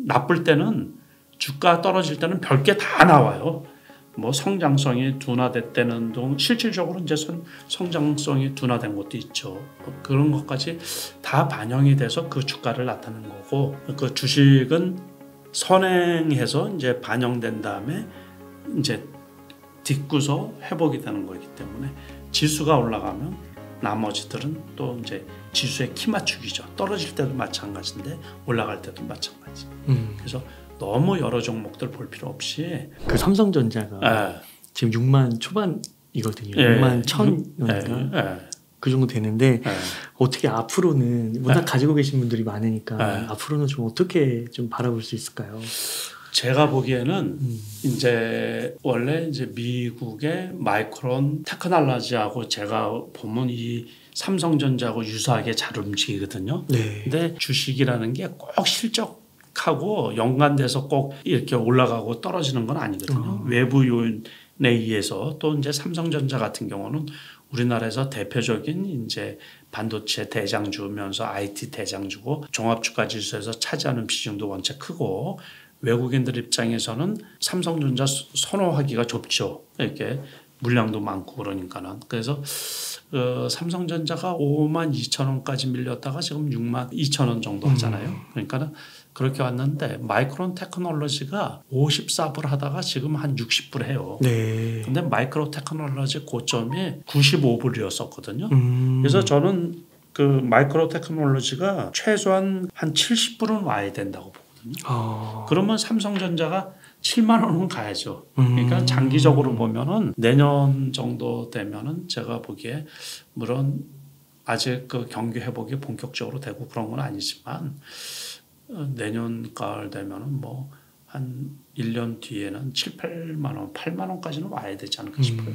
나쁠 때는 주가 떨어질 때는 별게 다 나와요. 뭐 성장성이 둔화됐다는 등 실질적으로 이제 성장성이 둔화된 것도 있죠. 그런 것까지 다 반영이 돼서 그 주가를 나타내는 거고 그 주식은 선행해서 이제 반영된 다음에 이제 딛고서 회복이 되는 거기 때문에 지수가 올라가면 나머지들은 또 이제 지수의 키 맞추기죠. 떨어질 때도 마찬가지인데 올라갈 때도 마찬가지. 그래서 너무 여러 종목들 볼 필요 없이 그 삼성전자가 지금 6만 초반이거든요. 6만 1,000원인가 그 정도 되는데 어떻게 앞으로는 워낙 가지고 계신 분들이 많으니까 앞으로는 좀 어떻게 좀 바라볼 수 있을까요? 제가 보기에는 이제 원래 이제 미국의 마이크론 테크놀로지하고 제가 보면 이 삼성전자하고 유사하게 잘 움직이거든요. 네. 근데 주식이라는 게 꼭 실적하고 연관돼서 꼭 이렇게 올라가고 떨어지는 건 아니거든요. 외부 요인에 의해서 또 이제 삼성전자 같은 경우는 우리나라에서 대표적인 이제 반도체 대장주면서 IT 대장주고 종합주가지수에서 차지하는 비중도 원체 크고 외국인들 입장에서는 삼성전자 선호하기가 좁죠. 이렇게 물량도 많고 그러니까는. 그래서 삼성전자가 5만 2천 원까지 밀렸다가 지금 6만 2천 원 정도 하잖아요. 그러니까는 그렇게 왔는데 마이크론 테크놀로지가 54불 하다가 지금 한 60불 해요. 네. 근데 마이크론 테크놀로지 고점이 95불이었었거든요. 그래서 저는 그 마이크론 테크놀로지가 최소한 한 70불은 와야 된다고 보거든요. 그러면 삼성전자가 7만 원은 가야죠. 그러니까 장기적으로 보면은 내년 정도 되면은 제가 보기에 물론 아직 그 경기 회복이 본격적으로 되고 그런 건 아니지만 내년 가을 되면은 뭐 한 1년 뒤에는 7, 8만 원, 8만 원까지는 와야 되지 않을까 싶어요.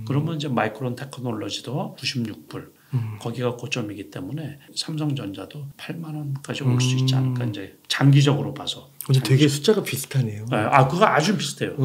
그러면 이제 마이크론 테크놀로지도 96불 거기가 고점이기 때문에 삼성전자도 8만 원까지 올 수 있지 않을까 이제 장기적으로 봐서. 되게 숫자가 비슷하네요. 그거 아주 비슷해요.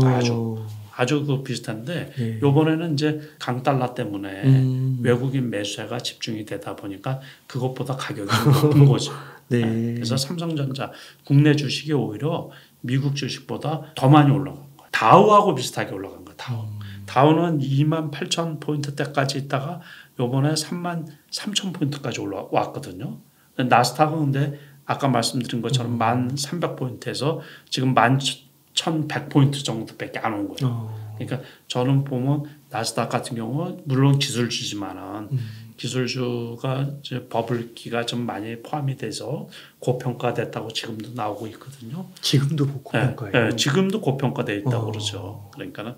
아주 그 비슷한데 요번에는 이제 강달러 때문에 외국인 매수세가 집중이 되다 보니까 그것보다 가격이 높은 거죠. 네. 그래서 삼성전자 국내 주식이 오히려 미국 주식보다 더 많이 올라간 거예요. 다우하고 비슷하게 올라간 거예요. 다우는 2만 8천 포인트대까지 있다가 요번에 3만 3천 포인트까지 올라왔거든요. 나스닥은 근데 아까 말씀드린 것처럼 1,300포인트에서 지금 11,100포인트 정도밖에 안 온 거예요. 그러니까 저는 보면 나스닥 같은 경우 물론 기술주지만은 기술주가 이제 버블기가 좀 많이 포함이 돼서 고평가됐다고 지금도 나오고 있거든요. 지금도 고평가예요? 네, 지금도 고평가돼 있다고 그러죠. 그러니까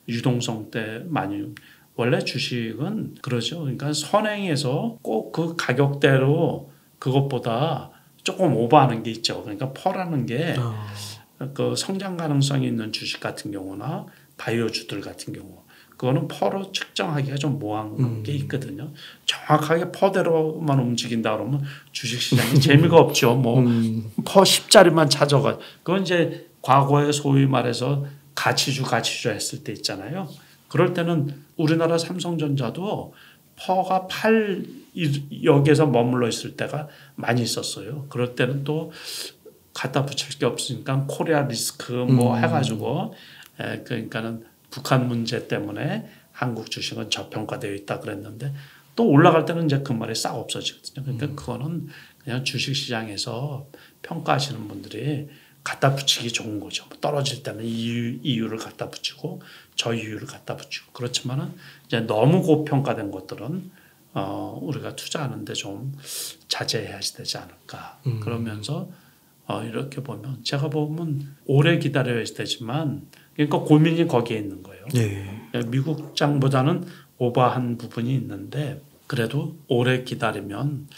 유동성 때 많이 원래 주식은 그러죠. 그러니까 선행해서 꼭 그 가격대로 그것보다 조금 오버하는 게 있죠. 그러니까 퍼라는 게 그 성장 가능성이 있는 주식 같은 경우나 바이오주들 같은 경우 그거는 퍼로 측정하기가 좀 모호한 게 있거든요. 정확하게 퍼대로만 움직인다 그러면 주식시장이 재미가 없죠. 뭐 퍼 10자리만 찾아가. 그건 이제 과거에 소위 말해서 가치주 했을 때 있잖아요. 그럴 때는 우리나라 삼성전자도 퍼가 8 여기에서 머물러 있을 때가 많이 있었어요. 그럴 때는 또 갖다 붙일 게 없으니까 코리아 리스크 뭐 해가지고 그러니까는 북한 문제 때문에 한국 주식은 저평가되어 있다 그랬는데 또 올라갈 때는 이제 그 말이 싹 없어지거든요. 그러니까 그거는 그냥 주식시장에서 평가하시는 분들이 갖다 붙이기 좋은 거죠. 떨어질 때는 이유를 갖다 붙이고 저 이유를 갖다 붙이고 그렇지만은 이제 너무 고평가된 것들은 우리가 투자하는데 좀 자제해야 되지 않을까. 그러면서 이렇게 보면 제가 보면 오래 기다려야 되지만 그러니까 고민이 거기에 있는 거예요. 네. 미국 장보다는 오버한 부분이 있는데 그래도 오래 기다리면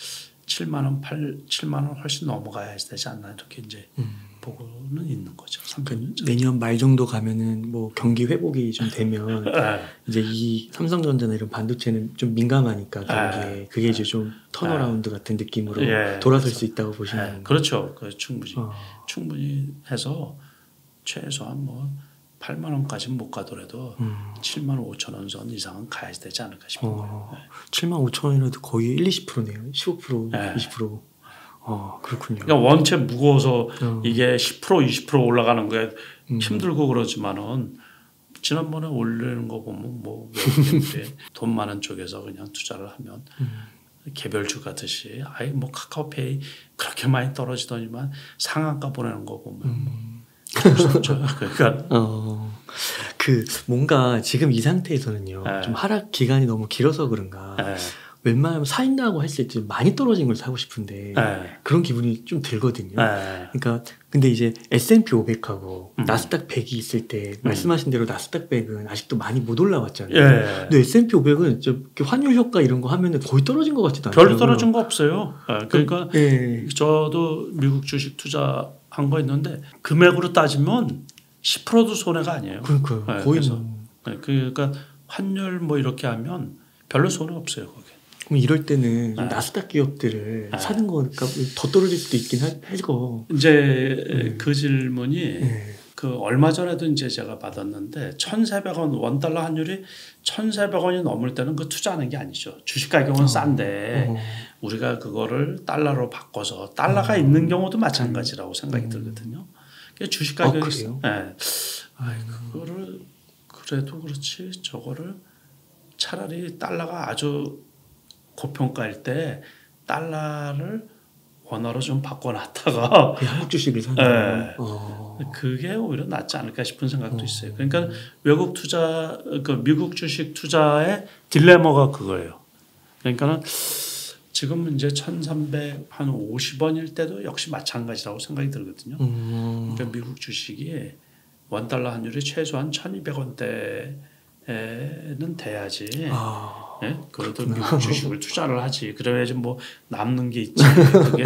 7만 원, 7만 원 훨씬 넘어가야 되지 않나 이렇게 이제 보고는 있는 거죠. 내년 말 정도 가면은 뭐 경기 회복이 좀 되면 이제 이 삼성전자나 이런 반도체는 좀 민감하니까 경기에 그게 이제 좀 턴어라운드 같은 느낌으로 돌아설 수 있다고 보시는 건가요? 그렇죠. 충분히 해서 최소한 뭐 8만 원까지는 못 가더라도 7만 5천 원 선 이상은 가야 되지 않을까 싶어요. 7만 5천 원이라도 거의 1, 20%네요. 15%, 20%. 그렇군요. 그러니까 원체 무거워서 이게 10% 20% 올라가는 거에 힘들고 그러지만은 지난번에 올리는 거 보면 뭐 돈 많은 쪽에서 그냥 투자를 하면 개별주 같듯이 아예 뭐 카카오페이 그렇게 많이 떨어지더니만 상한가 보내는 거 보면 그러니까 그 뭔가 지금 이 상태에서는요 좀 하락 기간이 너무 길어서 그런가 웬만하면 사인다고 했을 때 많이 떨어진 걸 사고 싶은데 그런 기분이 좀 들거든요. 그러니까 근데 이제 S&P 500하고 나스닥 100이 있을 때 말씀하신 대로 나스닥 100은 아직도 많이 못 올라왔잖아요. 근데 S&P 500은 환율 효과 이런 거 하면은 거의 떨어진 것 같지도 않아요. 별로 떨어진 거 없어요. 그러니까 저도 미국 주식 투자한 거 있는데 금액으로 따지면 10%도 손해가 아니에요. 그러니까 거의 그러니까 환율 뭐 이렇게 하면 별로 손해 없어요 거기. 그럼 이럴 때는 나스닥 기업들을 사는 거니까 더 떨어질 수도 있긴 하고. 이제 그 질문이 그 얼마 전에도 이제 제가 받았는데 1,400원 원달러 환율이 1,400원이 넘을 때는 그 투자하는 게 아니죠. 주식 가격은 싼데 우리가 그거를 달러로 바꿔서 달러가 있는 경우도 마찬가지라고 생각이 들거든요. 주식 가격이 그거를 그래도 그렇지 저거를 차라리 달러가 아주 고평가일 때 달러를 원화로 좀 바꿔놨다가 한국 주식을 사는 그게 오히려 낫지 않을까 싶은 생각도 있어요. 그러니까 외국 투자, 그 미국 주식 투자의 딜레마가 그거예요. 그러니까는 지금 이제 1,350원일 때도 역시 마찬가지라고 생각이 들거든요. 그러니까 미국 주식이 원달러 환율이 최소한 1,200원대에는 돼야지. 그래도 미국 주식을 투자를 하지. 그래야지 뭐 남는 게 있지. 그게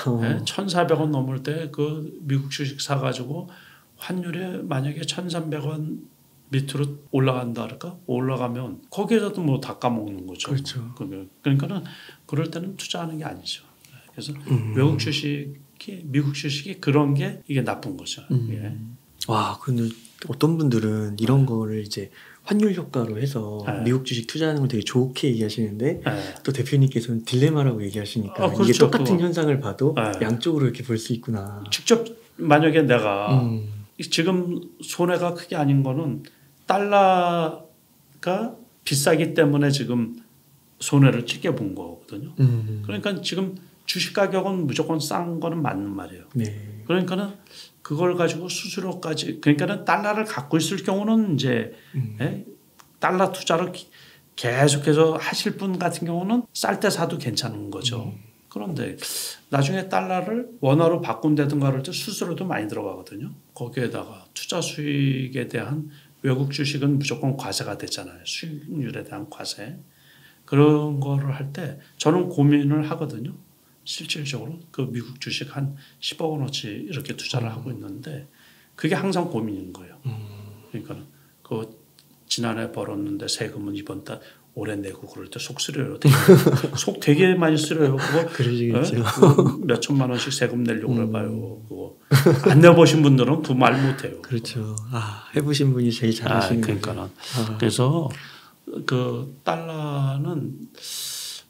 1,400원 넘을 때 그 미국 주식 사가지고 환율이 만약에 1,300원 밑으로 올라간다 할까? 올라가면 거기에서도 뭐 다 까먹는 거죠. 그렇죠. 그러니까는 그럴 때는 투자하는 게 아니죠. 그래서 외국 주식이 미국 주식이 그런 게 이게 나쁜 거죠. 와, 근데 어떤 분들은 이런 거를 이제 환율 효과로 해서 미국 주식 투자하는 걸 되게 좋게 얘기하시는데 또 대표님께서는 딜레마라고 얘기하시니까 그렇죠. 이게 똑같은 현상을 봐도 양쪽으로 이렇게 볼 수 있구나. 직접 만약에 내가 지금 손해가 크게 아닌 거는 달러가 비싸기 때문에 지금 손해를 크게 본 거거든요. 그러니까 지금 주식 가격은 무조건 싼 거는 맞는 말이에요. 그러니까는 그걸 가지고 수수료까지 그러니까는 달러를 갖고 있을 경우는 이제 달러 투자를 계속해서 하실 분 같은 경우는 쌀 때 사도 괜찮은 거죠. 그런데 나중에 달러를 원화로 바꾼다든가 그럴 때 수수료도 많이 들어가거든요. 거기에다가 투자 수익에 대한 외국 주식은 무조건 과세가 됐잖아요. 수익률에 대한 과세. 그런 거를 할 때 저는 고민을 하거든요. 실질적으로 그 미국 주식 한 10억 원어치 이렇게 투자를 하고 있는데 그게 항상 고민인 거예요. 그러니까 그 지난해 벌었는데 세금은 이번 달 올해 내고 그럴 때 속 쓰려요. 속 되게 많이 쓰려요. 그거 그러시겠죠. 몇 천만 원씩 세금 내려고 그래봐요. 그거 안 내보신 분들은 그 말 못해요. 그렇죠. 해보신 분이 제일 잘하시는 그러니까는 그래서 그 달러는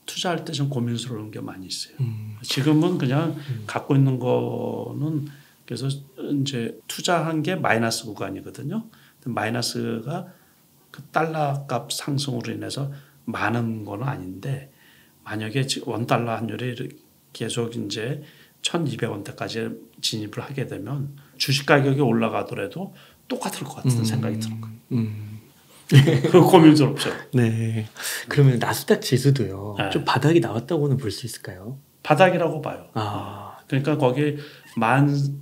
투자할 때 좀 고민스러운 게 많이 있어요. 지금은 그냥 갖고 있는 거는 그래서 이제 투자한 게 마이너스 구간이거든요. 마이너스가 그 달러 값 상승으로 인해서 많은 건 아닌데 만약에 원 달러 환율이 계속 이제 1,200원대까지 진입을 하게 되면 주식 가격이 올라가더라도 똑같을 것 같은 생각이 드는 거예요. 그 고민스럽죠. 네. 그러면 나스닥 지수도요. 좀 바닥이 나왔다고는 볼 수 있을까요? 바닥이라고 봐요. 그러니까 거기 1,500,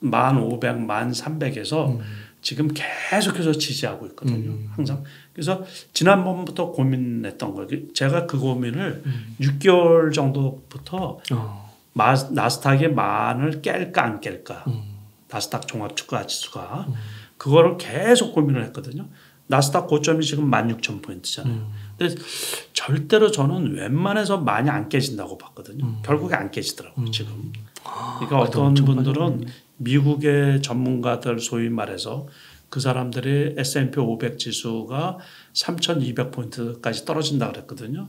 1,300에서 지금 계속해서 지지하고 있거든요. 항상. 그래서 지난번부터 고민했던 거예요. 제가 그 고민을 6개월 정도부터 나스닥이 만을 깰까 안 깰까. 나스닥 종합주가지수가 그거를 계속 고민을 했거든요. 나스닥 고점이 지금 16,000포인트잖아요. 근데 절대로 저는 웬만해서 많이 안 깨진다고 봤거든요. 결국에 안 깨지더라고요, 지금. 그러니까 어떤 분들은 미국의 전문가들 소위 말해서 그 사람들이 S&P 500 지수가 3,200포인트까지 떨어진다 그랬거든요.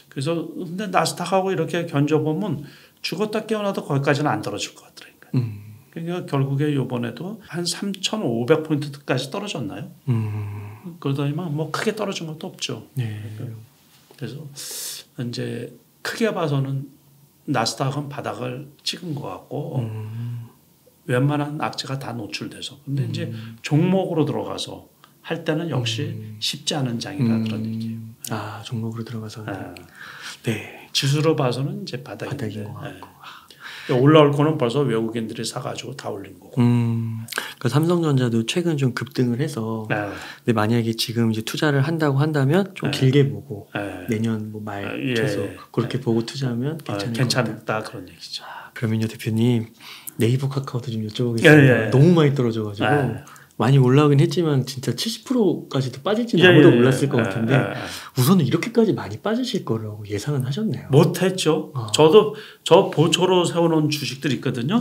그래서 근데 나스닥하고 이렇게 견져보면 죽었다 깨어나도 거기까지는 안 떨어질 것 같더라고요. 그러니까 결국에 이번에도 한 3,500포인트까지 떨어졌나요? 그러더니만 뭐 크게 떨어진 것도 없죠. 네. 그래서 이제 크게 봐서는 나스닥은 바닥을 찍은 것 같고 웬만한 악재가 다 노출돼서 근데 이제 종목으로 들어가서 할 때는 역시 쉽지 않은 장이라 그런 얘기예요. 아, 종목으로 들어가서. 네. 지수로 봐서는 이제 바닥인 것 같고. 올라올 거는 벌써 외국인들이 사가지고 다 올린 거고. 그러니까 삼성전자도 최근 좀 급등을 해서. 근데 만약에 지금 이제 투자를 한다고 한다면 좀 길게 보고 내년 뭐 말쳐서 그렇게 보고 투자하면 괜찮다 그런 얘기죠. 그러면요 대표님 네이버 카카오도 좀 여쭤보겠습니다. 너무 많이 떨어져가지고 많이 올라오긴 했지만 진짜 70%까지도 빠질지는 아무도 몰랐을 것 같은데 우선은 이렇게까지 많이 빠지실 거라고 예상은 하셨나요? 못했죠. 저도 저 보초로 세워놓은 주식들이 있거든요.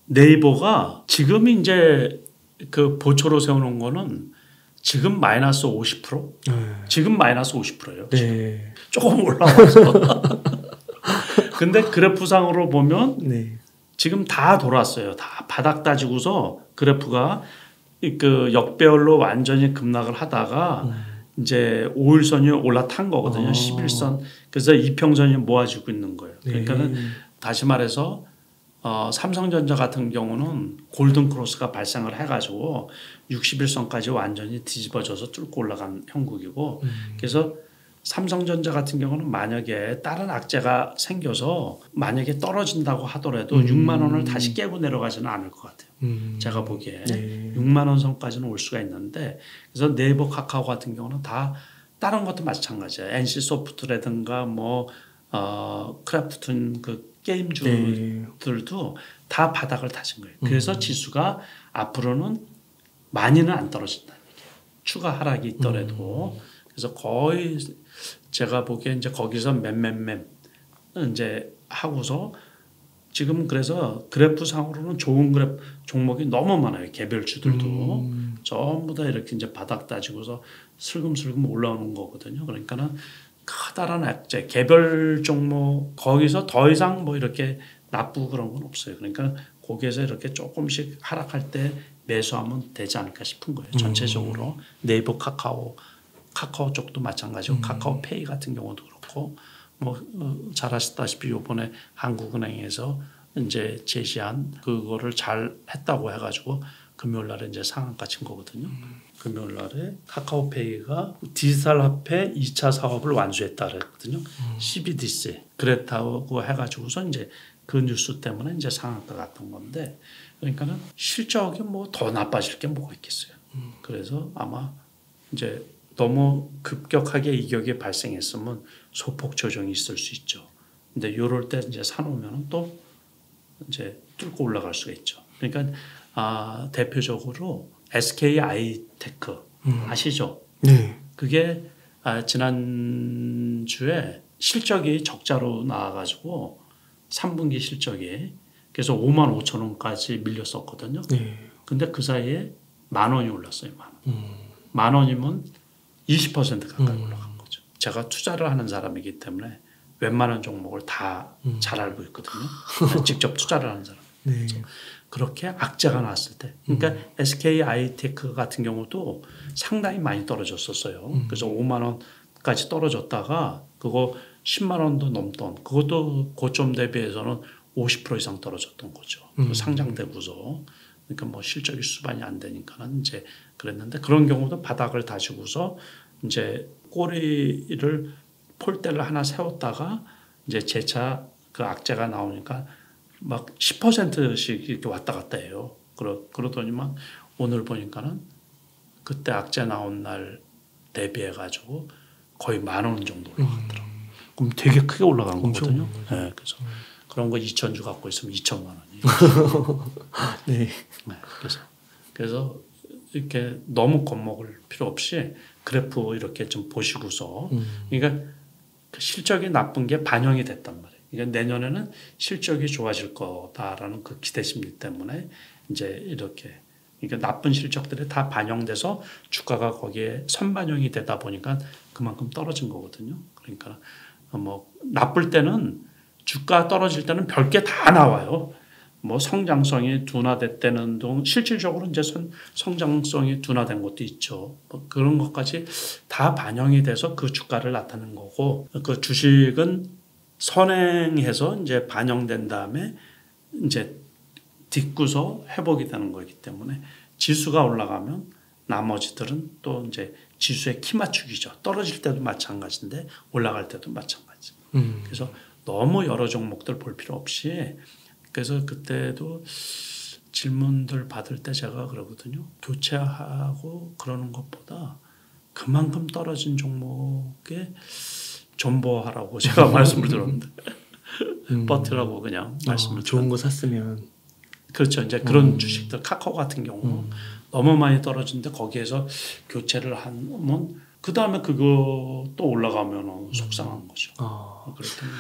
네이버가 지금 이제 그 보초로 세워놓은 거는 지금 마이너스 50%? 지금 마이너스 50%예요. 네. 조금 올라와서. 근데 그래프상으로 보면 지금 다 돌았어요. 다 바닥 따지고서 그래프가 그 역배열로 완전히 급락을 하다가 이제 5일선이 올라탄 거거든요. 11선. 그래서 이평선이 모아지고 있는 거예요. 그러니까는 다시 말해서 삼성전자 같은 경우는 골든 크로스가 발생을 해가지고 61선까지 완전히 뒤집어져서 뚫고 올라간 형국이고 그래서 삼성전자 같은 경우는 만약에 다른 악재가 생겨서 만약에 떨어진다고 하더라도 6만 원을 다시 깨고 내려가지는 않을 것 같아요. 제가 보기에 6만 원 선까지는 올 수가 있는데 그래서 네이버 카카오 같은 경우는 다 다른 것도 마찬가지예요. NC소프트라든가 뭐 크래프톤 그 게임주들도 다 바닥을 다진 거예요. 그래서 지수가 앞으로는 많이는 안 떨어진다는 얘기예요. 추가 하락이 있더라도 그래서 거의 제가 보기에 이제 거기서 맴 이제 하고서 지금 그래서 그래프상으로는 좋은 그래프 종목이 너무 많아요. 개별주들도 전부 다 이렇게 이제 바닥 따지고서 슬금슬금 올라오는 거거든요. 그러니까는 커다란 악재 개별 종목 거기서 더 이상 뭐 이렇게 나쁘고 그런 건 없어요. 그러니까 거기에서 이렇게 조금씩 하락할 때 매수하면 되지 않을까 싶은 거예요. 전체적으로 네이버 카카오 쪽도 마찬가지고 카카오페이 같은 경우도 그렇고 뭐 잘 아시다시피 이번에 한국은행에서 이제 제시한 그거를 잘 했다고 해가지고 금요일 날에 이제 상한가 친 거거든요. 금요일 날에 카카오페이가 디지털 화폐 2차 사업을 완수했다 그랬거든요. CBDC 그랬다고 해가지고서 이제 그 뉴스 때문에 이제 상한가 갔던 건데 그러니까는 실적이 뭐 더 나빠질 게 뭐가 있겠어요. 그래서 아마 이제 너무 급격하게 이격이 발생했으면 소폭 조정이 있을 수 있죠. 근데 이럴 때 이제 사놓으면 또 이제 뚫고 올라갈 수가 있죠. 그러니까 대표적으로 SK 아이테크 아시죠? 네. 그게 지난주에 실적이 적자로 나와가지고 3분기 실적이 그래서 5만 5천 원까지 밀렸었거든요. 근데 그 사이에 10,000원이 올랐어요. 10,000원. 10,000원이면 20% 가까이 올라간 거죠. 제가 투자를 하는 사람이기 때문에 웬만한 종목을 다 잘 알고 있거든요. 직접 투자를 하는 사람. 그렇게 악재가 나왔을 때. 그러니까 SK 아이테크 같은 경우도 상당히 많이 떨어졌었어요. 그래서 5만 원까지 떨어졌다가 그거 10만 원도 넘던 그것도 고점 대비해서는 50% 이상 떨어졌던 거죠. 상장되고서. 그러니까 뭐 실적이 수반이 안 되니까는 이제 그랬는데 그런 경우도 바닥을 다지고서 이제 꼬리를 폴대를 하나 세웠다가 이제 재차 그 악재가 나오니까 막 10%씩 이렇게 왔다 갔다 해요. 그러더니만 오늘 보니까는 그때 악재 나온 날 대비해 가지고 거의 10,000원 정도 올라갔더라고요. 그럼 되게 크게 올라간 거거든요. 네, 그래서 그런 거 2,000주 갖고 있으면 2,000만 원이에요. 네. 그래서 이렇게 너무 겁먹을 필요 없이 그래프 이렇게 좀 보시고서 그러니까 그 실적이 나쁜 게 반영이 됐단 말이에요. 그러니까 내년에는 실적이 좋아질 거다라는 그 기대 심리 때문에 이제 이렇게 그러니까 나쁜 실적들이 다 반영돼서 주가가 거기에 선반영이 되다 보니까 그만큼 떨어진 거거든요. 그러니까 뭐 나쁠 때는 주가 떨어질 때는 별게 다 나와요. 뭐 성장성이 둔화됐다는 등 실질적으로 이제 성장성이 둔화된 것도 있죠. 뭐 그런 것까지 다 반영이 돼서 그 주가를 나타낸 거고 그 주식은 선행해서 이제 반영된 다음에 이제 딛고서 회복이 되는 거기 때문에 지수가 올라가면 나머지들은 또 이제 지수의 키 맞추기죠. 떨어질 때도 마찬가지인데 올라갈 때도 마찬가지. 그래서 너무 여러 종목들 볼 필요 없이 그래서 그때도 질문들 받을 때 제가 그러거든요. 교체하고 그러는 것보다 그만큼 떨어진 종목에 존버하라고 제가 말씀을 드렸는데 버티라고 그냥 말씀을 좋은 거 샀으면 그렇죠. 이제 그런 주식들 카카오 같은 경우 너무 많이 떨어지는데 거기에서 교체를 하면 그 다음에 그거 또 올라가면 속상한 거죠. 그랬더니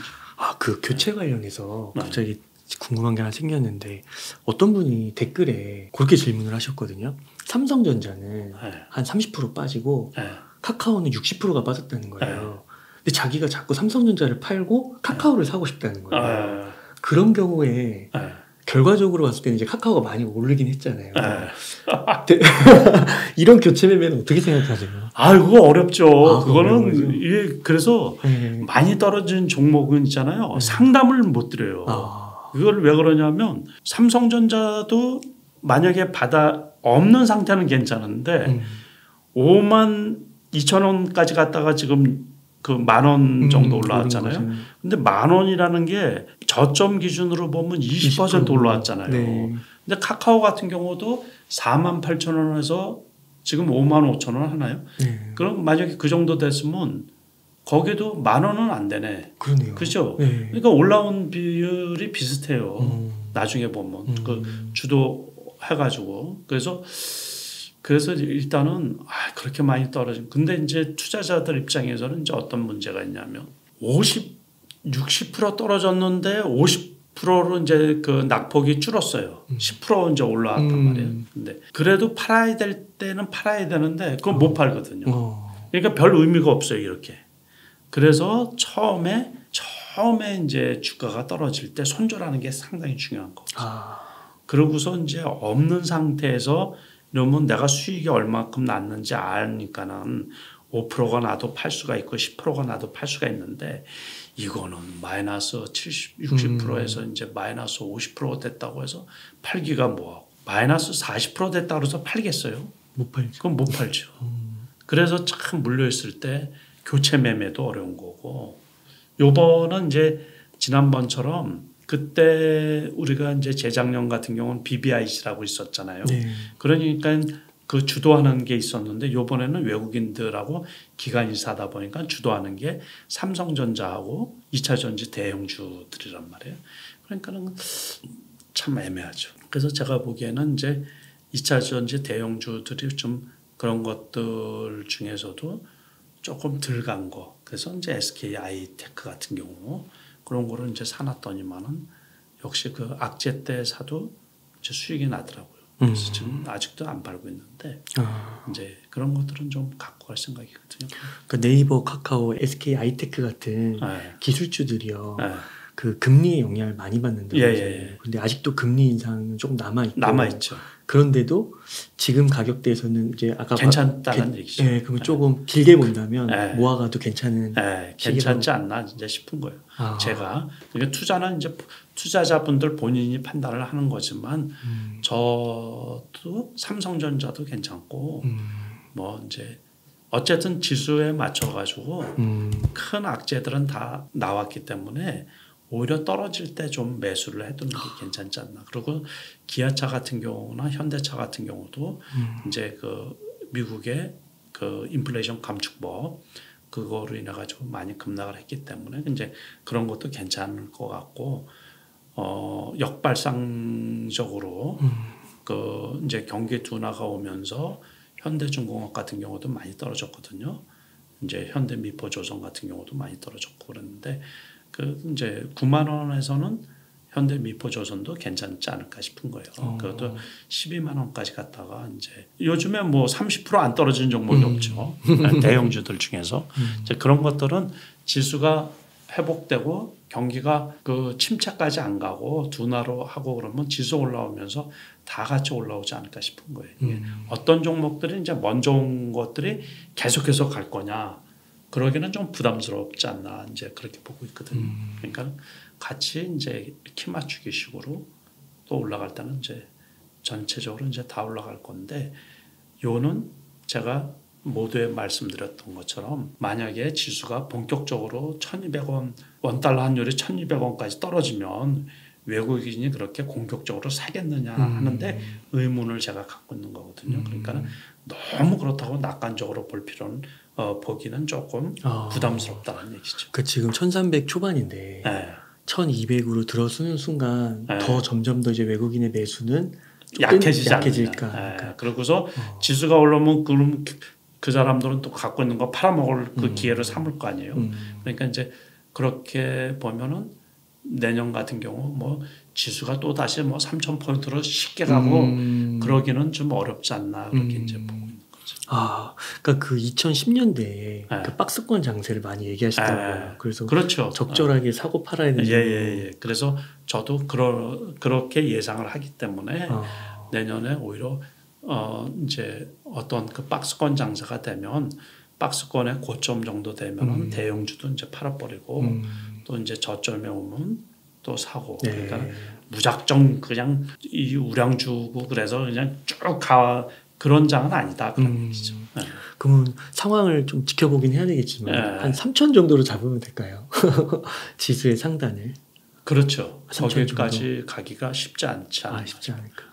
그 교체 관련해서 갑자기 궁금한 게 하나 생겼는데 어떤 분이 댓글에 그렇게 질문을 하셨거든요. 삼성전자는 한 30% 빠지고 카카오는 60%가 빠졌다는 거예요. 근데 자기가 자꾸 삼성전자를 팔고 카카오를 사고 싶다는 거예요. 그런 경우에 결과적으로 봤을 때는 이제 카카오가 많이 오르긴 했잖아요. 이런 교체 매매는 어떻게 생각하세요? 그거 어렵죠. 그거는 이게 그래서 많이 떨어진 종목은 있잖아요. 상담을 못 드려요. 그걸 왜 그러냐면 삼성전자도 만약에 받아 없는 상태는 괜찮은데 52,000원까지 갔다가 지금 그 10,000원 정도 올라왔잖아요. 근데 10,000원이라는 게 저점 기준으로 보면 20% 올라왔잖아요. 네. 근데 카카오 같은 경우도 48,000원에서 지금 55,000원 하나요? 그럼 만약에 그 정도 됐으면 거기도 10,000원은 안 되네. 그러네요. 그렇죠. 그러니까 올라온 비율이 비슷해요. 나중에 보면 그 주도 해가지고 그래서 일단은 그렇게 많이 떨어진. 근데 이제 투자자들 입장에서는 이제 어떤 문제가 있냐면 60% 떨어졌는데 50%로 이제 그 낙폭이 줄었어요. 10% 이제 올라왔단 말이에요. 근데 그래도 팔아야 될 때는 팔아야 되는데 그건 못 팔거든요. 그러니까 별 의미가 없어요, 이렇게. 그래서 처음에 이제 주가가 떨어질 때 손절하는 게 상당히 중요한 거죠. 그러고서 이제 없는 상태에서 이러면 내가 수익이 얼마큼 났는지 아니까는 5%가 나도 팔 수가 있고 10%가 나도 팔 수가 있는데 이거는 마이너스 70, 60%에서 이제 마이너스 50% 됐다고 해서 팔기가 뭐하고 마이너스 40% 됐다고 해서 팔겠어요? 못 팔죠. 그건 못 팔죠. 그래서 참 물려있을 때 교체 매매도 어려운 거고 요번은 이제 지난번처럼 그때 우리가 이제 재작년 같은 경우는 BBIC라고 있었잖아요. 그러니까 그 주도하는 게 있었는데 요번에는 외국인들하고 기관이 사다 보니까 주도하는 게 삼성전자하고 2차 전지 대형주들이란 말이에요. 그러니까는 참 애매하죠. 그래서 제가 보기에는 이제 2차 전지 대형주들이 좀 그런 것들 중에서도 조금 덜 간 거. 그래서 이제 SK 하이테크 같은 경우 그런 거를 이제 사놨더니만은 역시 그 악재 때 사도 이제 수익이 나더라고요. 그래서 지금 아직도 안 팔고 있는데 이제 그런 것들은 좀 갖고 갈 생각이거든요. 그 네이버, 카카오, SK 하이테크 같은 기술주들이요. 그 금리의 영향을 많이 받는다고 하잖아요. 근데 아직도 금리 인상은 조금 남아있죠. 그런데도 지금 가격대에서는 이제 아까 괜찮다는 얘기죠. 그럼 조금 길게 본다면 모아가도 괜찮은 괜찮지 않나 이제 싶은 거예요. 제가 그러니까 투자는 이제 투자자분들 본인이 판단을 하는 거지만 저도 삼성전자도 괜찮고 뭐 이제 어쨌든 지수에 맞춰 가지고 큰 악재들은 다 나왔기 때문에 오히려 떨어질 때 좀 매수를 해두는 게 괜찮지 않나. 그리고 기아차 같은 경우나 현대차 같은 경우도 이제 그 미국의 그 인플레이션 감축법 그거로 인해 가지고 많이 급락을 했기 때문에 이제 그런 것도 괜찮을 것 같고 역발상적으로 그 이제 경기 둔화가 오면서 현대중공업 같은 경우도 많이 떨어졌거든요. 이제 현대미포조선 같은 경우도 많이 떨어졌고 그랬는데 그 이제 9만 원에서는 현대미포조선도 괜찮지 않을까 싶은 거예요. 그것도 12만 원까지 갔다가 이제 요즘에 뭐 30% 안 떨어지는 종목이 없죠. 대형주들 중에서 이제 그런 것들은 지수가 회복되고 경기가 그 침체까지 안 가고 둔화로 하고 그러면 지수 올라오면서 다 같이 올라오지 않을까 싶은 거예요. 어떤 종목들이 이제 먼저 온 것들이 계속해서 갈 거냐 그러기는 좀 부담스럽지 않나 이제 그렇게 보고 있거든요. 그러니까 같이 이제 키 맞추기 식으로 또 올라갈 때는 이제 전체적으로 이제 다 올라갈 건데 요는 제가 모두에 말씀드렸던 것처럼 만약에 지수가 본격적으로 1,200원 원달러 환율이 1,200원까지 떨어지면 외국인이 그렇게 공격적으로 사겠느냐 하는데 의문을 제가 갖고 있는 거거든요. 그러니까 너무 그렇다고 낙관적으로 볼 필요는 보기는 조금 부담스럽다는 얘기죠. 그 지금 1,300 초반인데 1,200으로 들어서는 순간 더 점점 더 이제 외국인의 매수는 약해질까. 그러고서 지수가 올라오면 그럼 그 사람들은 또 갖고 있는 거 팔아먹을 그 기회를 삼을 거 아니에요. 그러니까 이제 그렇게 보면은 내년 같은 경우 뭐 지수가 또 다시 뭐 3,000포인트로 쉽게 가고 그러기는 좀 어렵지 않나 그렇게 이제 보고 있는 거죠. 그러니까 그 2010년대에 그 박스권 장세를 많이 얘기하시더라고요. 그래서 그렇죠. 적절하게 사고 팔아야 되는. 예. 그래서 저도 그렇게 예상을 하기 때문에 내년에 오히려 이제 어떤 그 박스권 장세가 되면 박스권의 고점 정도 되면은 대형주도 이제 팔아버리고 또 이제 저점에 오면 또 사고 그러니까 무작정 그냥 이 우량주고 그래서 그냥 쭉 가 그런 장은 아니다 그런 얘기죠. 그러면 상황을 좀 지켜보긴 해야 되겠지만 한 3천 정도로 잡으면 될까요? 지수의 상단을. 그렇죠. 거기까지 가기가 쉽지 않지 않을까. 쉽지 않을까.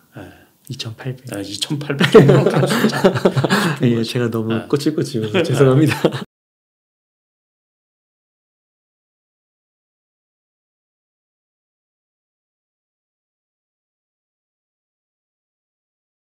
2,800. 2,800 정도 갈 수 있잖아요. 제가 너무 꼬치꼬치 죄송합니다.